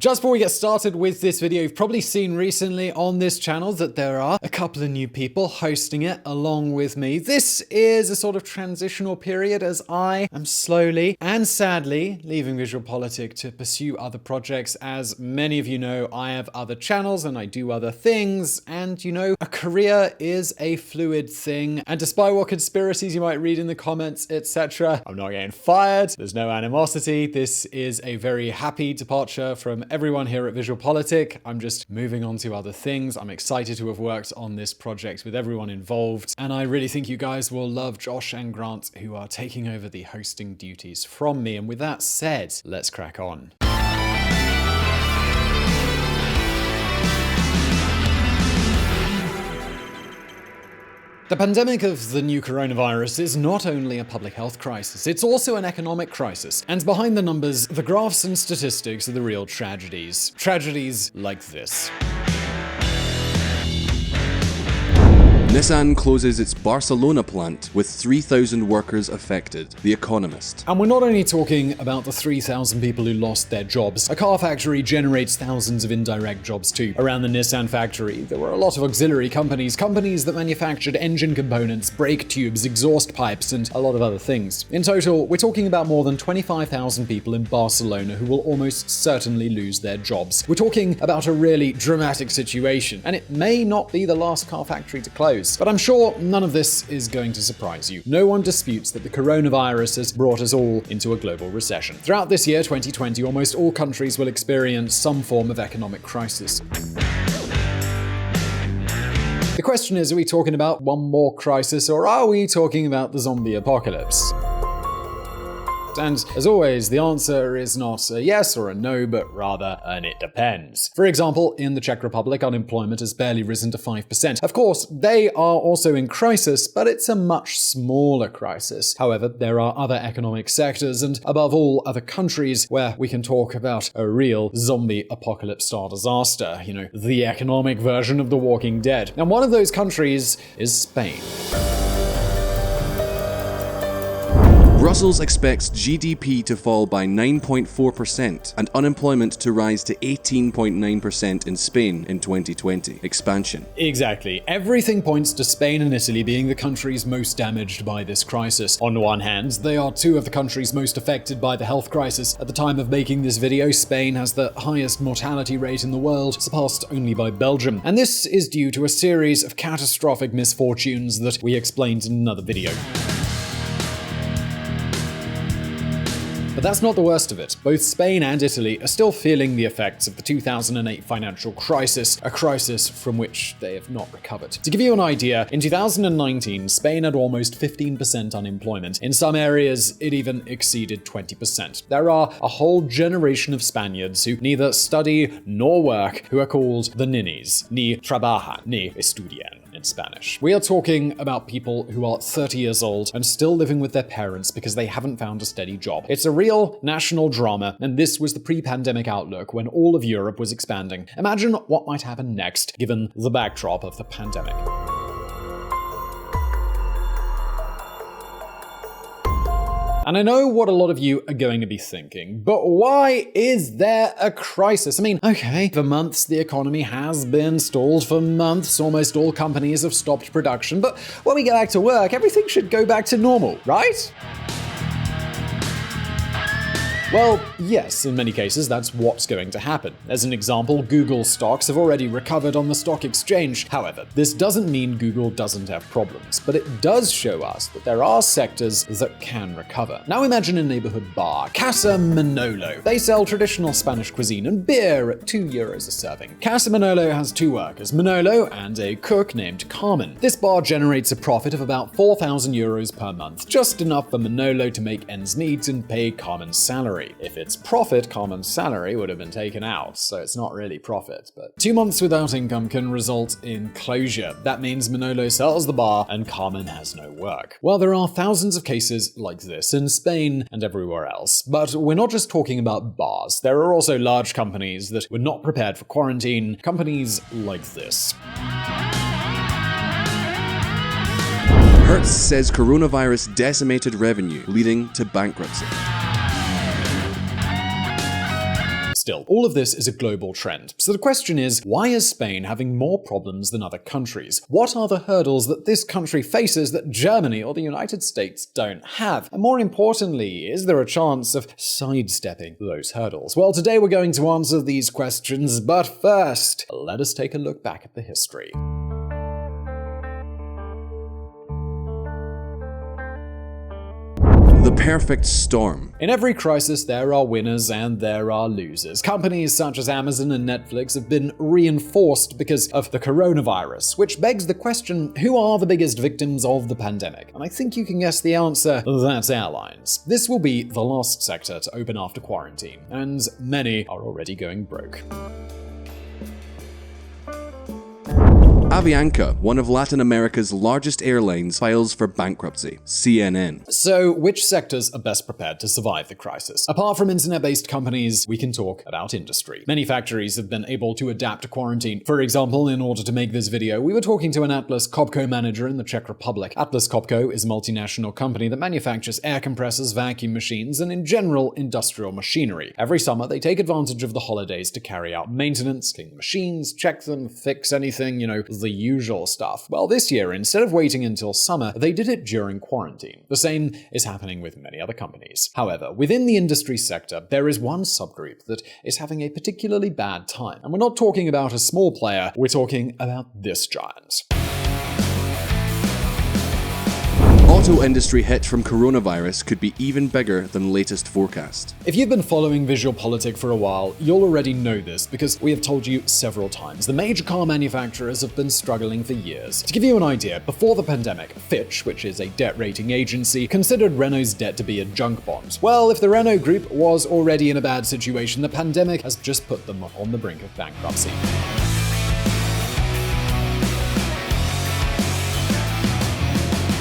Just before we get started with this video, you've probably seen recently on this channel that there are a couple of new people hosting it along with me. This is a sort of transitional period as I am slowly and sadly leaving VisualPolitik to pursue other projects. As many of you know, I have other channels and I do other things, and you know, a career is a fluid thing, and despite what conspiracies you might read in the comments, etc., I'm not getting fired. There's no animosity. This is a very happy departure from everyone here at VisualPolitik. I'm just moving on to other things. I'm excited to have worked on this project with everyone involved, and I really think you guys will love Josh and Grant, who are taking over the hosting duties from me. And with that said, let's crack on. The pandemic of the new coronavirus is not only a public health crisis, it's also an economic crisis. And behind the numbers, the graphs and statistics are the real tragedies. Tragedies like this. Nissan closes its Barcelona plant with 3,000 workers affected. The Economist. And we're not only talking about the 3,000 people who lost their jobs. A car factory generates thousands of indirect jobs too. Around the Nissan factory, there were a lot of auxiliary companies that manufactured engine components, brake tubes, exhaust pipes, and a lot of other things. In total, we're talking about more than 25,000 people in Barcelona who will almost certainly lose their jobs. We're talking about a really dramatic situation, and it may not be the last car factory to close. But I'm sure none of this is going to surprise you. No one disputes that the coronavirus has brought us all into a global recession. Throughout this year, 2020, almost all countries will experience some form of economic crisis. The question is, are we talking about one more crisis, or are we talking about the zombie apocalypse? And as always, the answer is not a yes or a no, but rather an it depends. For example, in the Czech Republic, unemployment has barely risen to 5%. Of course, they are also in crisis, but it's a much smaller crisis. However, there are other economic sectors, and above all, other countries where we can talk about a real zombie apocalypse-style disaster. You know, the economic version of The Walking Dead. And one of those countries is Spain. Brussels expects GDP to fall by 9.4% and unemployment to rise to 18.9% in Spain in 2020. Expansion. Exactly. Everything points to Spain and Italy being the countries most damaged by this crisis. On one hand, they are two of the countries most affected by the health crisis. At the time of making this video, Spain has the highest mortality rate in the world, surpassed only by Belgium. And this is due to a series of catastrophic misfortunes that we explained in another video. But that's not the worst of it. Both Spain and Italy are still feeling the effects of the 2008 financial crisis, a crisis from which they have not recovered. To give you an idea, in 2019, Spain had almost 15% unemployment. In some areas, it even exceeded 20%. There are a whole generation of Spaniards who neither study nor work, who are called the ninis, ni trabajan, ni estudian in Spanish. We are talking about people who are 30 years old and still living with their parents because they haven't found a steady job. It's a real national drama, and this was the pre-pandemic outlook when all of Europe was expanding. Imagine what might happen next, given the backdrop of the pandemic. And I know what a lot of you are going to be thinking, but why is there a crisis? I mean, okay, for months the economy has been stalled. For months, almost all companies have stopped production, but when we get back to work, everything should go back to normal, right? Well, yes, in many cases that's what's going to happen. As an example, Google stocks have already recovered on the stock exchange. However, this doesn't mean Google doesn't have problems, but it does show us that there are sectors that can recover. Now imagine a neighborhood bar, Casa Manolo. They sell traditional Spanish cuisine and beer at €2 a serving. Casa Manolo has two workers, Manolo and a cook named Carmen. This bar generates a profit of about €4,000 per month, just enough for Manolo to make ends meet and pay Carmen's salary. If it's profit, Carmen's salary would have been taken out, so it's not really profit. But 2 months without income can result in closure. That means Manolo sells the bar and Carmen has no work. Well, there are thousands of cases like this in Spain and everywhere else. But we're not just talking about bars. There are also large companies that were not prepared for quarantine, companies like this. Hertz says coronavirus decimated revenue, leading to bankruptcy. still, all of this is a global trend. So the question is, why is Spain having more problems than other countries? What are the hurdles that this country faces that Germany or the United States don't have? And more importantly, is there a chance of sidestepping those hurdles? Well, today we're going to answer these questions, but first, let us take a look back at the history. The perfect storm. In every crisis, there are winners and there are losers. Companies such as Amazon and Netflix have been reinforced because of the coronavirus, which begs the question, who are the biggest victims of the pandemic? And I think you can guess the answer, that's airlines. This will be the last sector to open after quarantine, and many are already going broke. Avianca, one of Latin America's largest airlines, files for bankruptcy. CNN. So, which sectors are best prepared to survive the crisis? Apart from internet-based companies, we can talk about industry. Many factories have been able to adapt to quarantine. For example, in order to make this video, we were talking to an Atlas Copco manager in the Czech Republic. Atlas Copco is a multinational company that manufactures air compressors, vacuum machines, and in general, industrial machinery. Every summer, they take advantage of the holidays to carry out maintenance, clean machines, check them, fix anything, the usual stuff. Well, this year, instead of waiting until summer, they did it during quarantine. The same is happening with many other companies. However, within the industry sector, there is one subgroup that is having a particularly bad time. And we're not talking about a small player, we're talking about this giant. Auto industry hit from coronavirus could be even bigger than latest forecast. If you've been following VisualPolitik for a while, you'll already know this because we have told you several times. The major car manufacturers have been struggling for years. To give you an idea, before the pandemic, Fitch, which is a debt rating agency, considered Renault's debt to be a junk bond. Well, if the Renault Group was already in a bad situation, the pandemic has just put them on the brink of bankruptcy.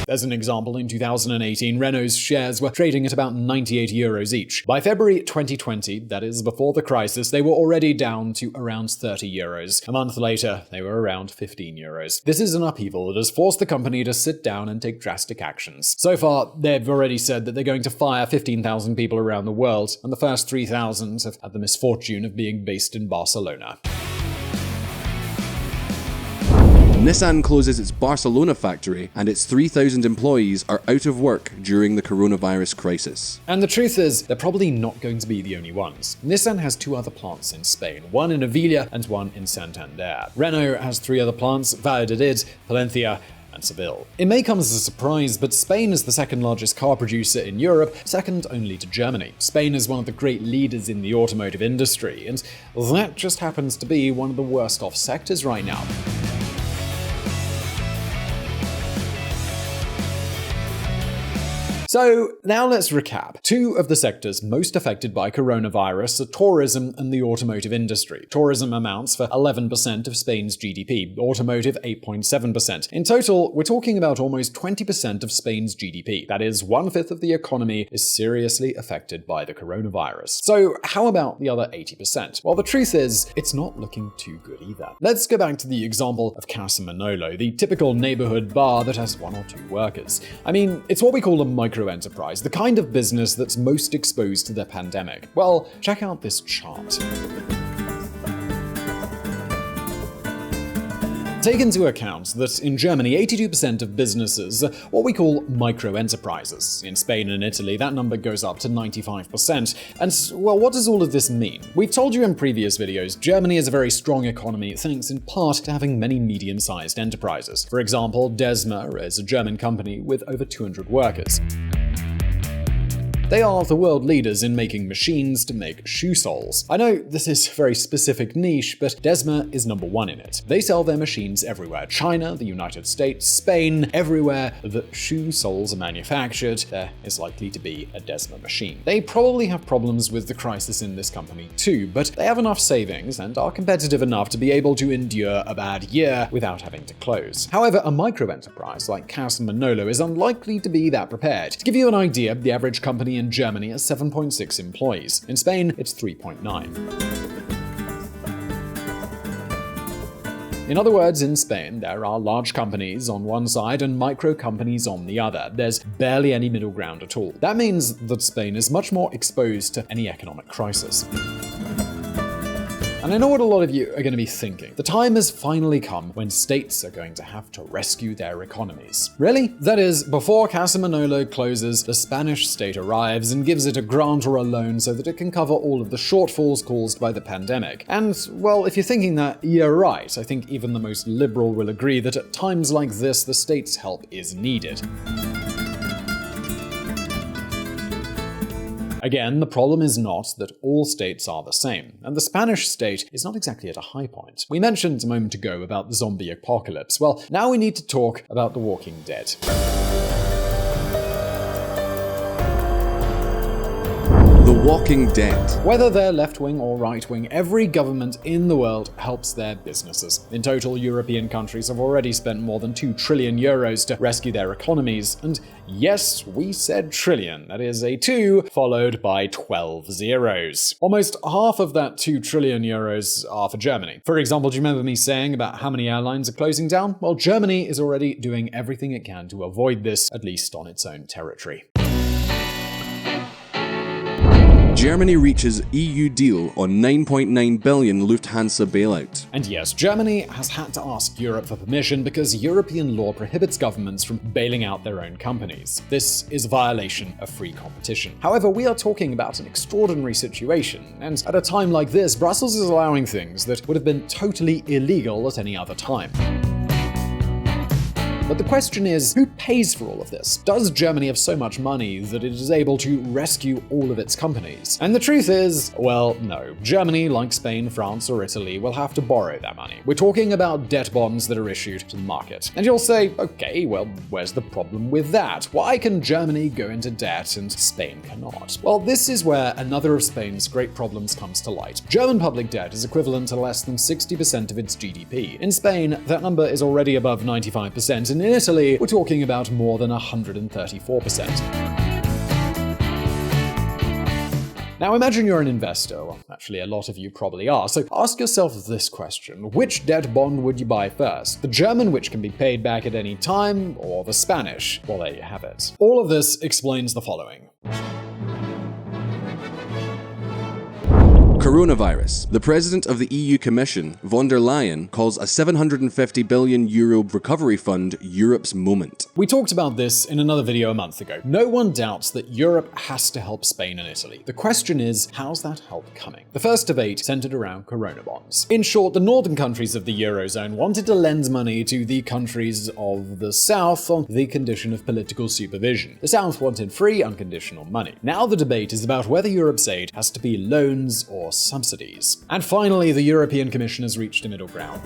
As an example, in 2018, Renault's shares were trading at about 98 euros each. By February 2020, that is before the crisis, they were already down to around 30 euros. A month later, they were around 15 euros. This is an upheaval that has forced the company to sit down and take drastic actions. So far, they've already said that they're going to fire 15,000 people around the world, and the first 3,000 have had the misfortune of being based in Barcelona. Nissan closes its Barcelona factory and its 3,000 employees are out of work during the coronavirus crisis. And the truth is, they're probably not going to be the only ones. Nissan has 2 other plants in Spain, one in Sevilla and one in Santander. Renault has 3 other plants, Valladolid, Palencia, and Seville. It may come as a surprise, but Spain is the second largest car producer in Europe, second only to Germany. Spain is one of the great leaders in the automotive industry, and that just happens to be one of the worst off sectors right now. So now let's recap. 2 of the sectors most affected by coronavirus are tourism and the automotive industry. Tourism amounts for 11% of Spain's GDP, automotive 8.7%. In total, we're talking about almost 20% of Spain's GDP. That is, 1/5 of the economy is seriously affected by the coronavirus. So how about the other 80%? Well, the truth is, it's not looking too good either. Let's go back to the example of Casa Manolo, the typical neighborhood bar that has 1 or 2 workers. I mean, it's what we call a micro-enterprise, the kind of business that's most exposed to the pandemic. Well, check out this chart. Take into account that in Germany, 82% of businesses are what we call micro-enterprises. In Spain and Italy, that number goes up to 95%. And, well, what does all of this mean? We've told you in previous videos, Germany is a very strong economy thanks in part to having many medium-sized enterprises. For example, Desma is a German company with over 200 workers. They are the world leaders in making machines to make shoe soles. I know this is a very specific niche, but Desma is number 1 in it. They sell their machines everywhere. China, the United States, Spain, everywhere that shoe soles are manufactured, there is likely to be a Desma machine. They probably have problems with the crisis in this company too, but they have enough savings and are competitive enough to be able to endure a bad year without having to close. However, a micro-enterprise like Casa Manolo is unlikely to be that prepared. To give you an idea, the average company in Germany has 7.6 employees. In Spain, it's 3.9. In other words, in Spain, there are large companies on one side and micro companies on the other. There's barely any middle ground at all. That means that Spain is much more exposed to any economic crisis. And I know what a lot of you are going to be thinking. The time has finally come when states are going to have to rescue their economies. Really? That is, before Casa Manolo closes, the Spanish state arrives and gives it a grant or a loan so that it can cover all of the shortfalls caused by the pandemic. And, well, if you're thinking that, you're right. I think even the most liberal will agree that at times like this, the state's help is needed. Again, the problem is not that all states are the same, and the Spanish state is not exactly at a high point. We mentioned a moment ago about the zombie apocalypse. Well, now we need to talk about The Walking Dead. The Walking Dead. Whether they're left-wing or right-wing, every government in the world helps their businesses. In total, European countries have already spent more than 2 trillion euros to rescue their economies. And yes, we said trillion. That is a 2 followed by 12 zeros. Almost half of that 2 trillion euros are for Germany. For example, do you remember me saying about how many airlines are closing down? Well, Germany is already doing everything it can to avoid this, at least on its own territory. Germany reaches EU deal on 9.9 billion Lufthansa bailout. And yes, Germany has had to ask Europe for permission because European law prohibits governments from bailing out their own companies. This is a violation of free competition. However, we are talking about an extraordinary situation, and at a time like this, Brussels is allowing things that would have been totally illegal at any other time. But the question is, who pays for all of this? Does Germany have so much money that it is able to rescue all of its companies? And the truth is, well, no. Germany, like Spain, France, or Italy, will have to borrow that money. We're talking about debt bonds that are issued to the market. And you'll say, okay, well, where's the problem with that? Why can Germany go into debt and Spain cannot? Well, this is where another of Spain's great problems comes to light. German public debt is equivalent to less than 60% of its GDP. In Spain, that number is already above 95%, and in Italy, we're talking about more than 134%. Now imagine you're an investor. Well, actually a lot of you probably are. So ask yourself this question. Which debt bond would you buy first? The German, which can be paid back at any time, or the Spanish? Well, there you have it. All of this explains the following. Coronavirus. The president of the EU Commission, von der Leyen, calls a €750 billion recovery fund Europe's moment. We talked about this in another video a month ago. No one doubts that Europe has to help Spain and Italy. The question is, how's that help coming? The first debate centered around corona bonds. In short, the northern countries of the Eurozone wanted to lend money to the countries of the south on the condition of political supervision. The south wanted free, unconditional money. Now the debate is about whether Europe's aid has to be loans or subsidies. And finally, the European Commission has reached a middle ground.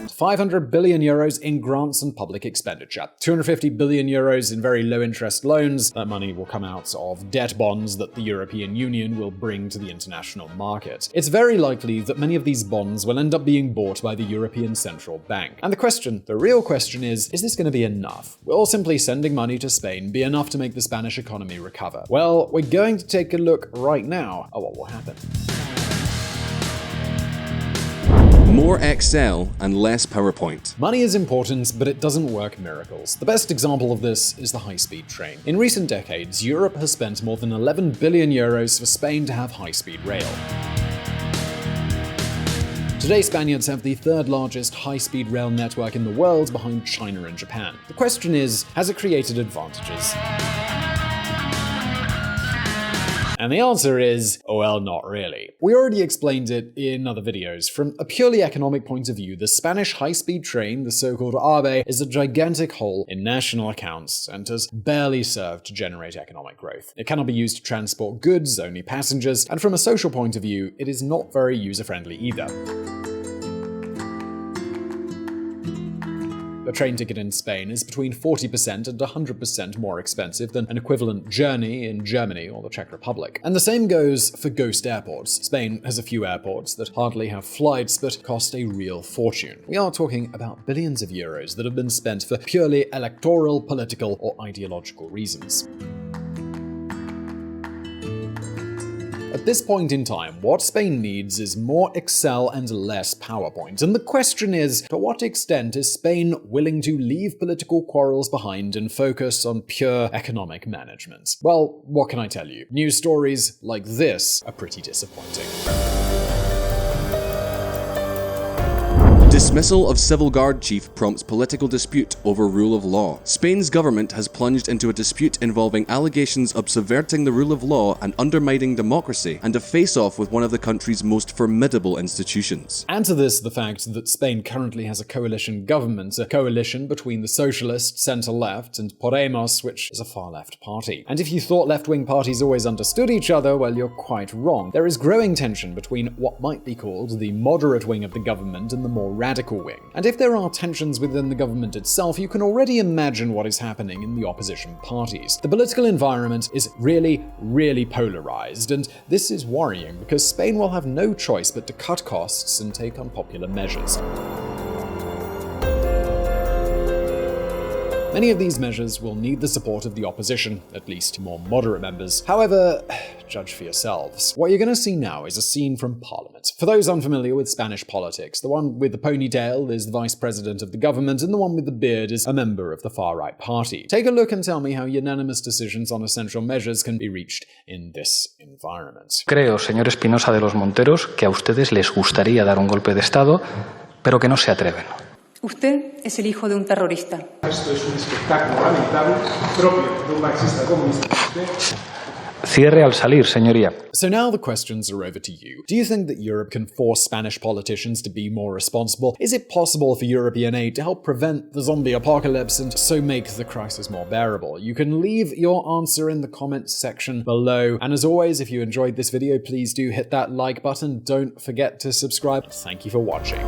500 billion euros in grants and public expenditure. 250 billion euros in very low interest loans. That money will come out of debt bonds that the European Union will bring to the international market. It's very likely that many of these bonds will end up being bought by the European Central Bank. And the real question is this going to be enough? Will simply sending money to Spain be enough to make the Spanish economy recover? Well, we're going to take a look right now at what will happen. More Excel and less PowerPoint. Money is important, but it doesn't work miracles. The best example of this is the high-speed train. In recent decades, Europe has spent more than 11 billion euros for Spain to have high-speed rail. Today, Spaniards have the third largest high-speed rail network in the world behind China and Japan. The question is, has it created advantages? And the answer is, well, not really. We already explained it in other videos. From a purely economic point of view, the Spanish high-speed train, the so-called AVE, is a gigantic hole in national accounts and has barely served to generate economic growth. It cannot be used to transport goods, only passengers, and from a social point of view, it is not very user-friendly either. A train ticket in Spain is between 40% and 100% more expensive than an equivalent journey in Germany or the Czech Republic. And the same goes for ghost airports. Spain has a few airports that hardly have flights but cost a real fortune. We are talking about billions of euros that have been spent for purely electoral, political, or ideological reasons. At this point in time, what Spain needs is more Excel and less PowerPoint, and the question is, to what extent is Spain willing to leave political quarrels behind and focus on pure economic management? Well, what can I tell you? News stories like this are pretty disappointing. Dismissal of civil guard chief prompts political dispute over rule of law. Spain's government has plunged into a dispute involving allegations of subverting the rule of law and undermining democracy, and a face-off with one of the country's most formidable institutions. Add to this the fact that Spain currently has a coalition government, a coalition between the socialist, centre-left, and Podemos, which is a far-left party. And if you thought left-wing parties always understood each other, well, you're quite wrong. There is growing tension between what might be called the moderate wing of the government and the more radical wing. And if there are tensions within the government itself, you can already imagine what is happening in the opposition parties. The political environment is really, really polarized, and this is worrying because Spain will have no choice but to cut costs and take unpopular measures. Many of these measures will need the support of the opposition, at least more moderate members. However, judge for yourselves. What you're going to see now is a scene from Parliament. For those unfamiliar with Spanish politics, the one with the ponytail is the vice president of the government, and the one with the beard is a member of the far-right party. Take a look and tell me how unanimous decisions on essential measures can be reached in this environment. Creo, señor Espinosa de los Monteros, que a ustedes les gustaría dar un golpe de Estado, pero que no se atreven. Usted es el hijo de un terrorista. Esto es un espectáculo lamentable, propio de un marxista comunista. Cierre al salir, señoría. So now the questions are over to you. Do you think that Europe can force Spanish politicians to be more responsible? Is it possible for European aid to help prevent the zombie apocalypse and so make the crisis more bearable? You can leave your answer in the comments section below. And as always, if you enjoyed this video, please do hit that like button. Don't forget to subscribe. Thank you for watching.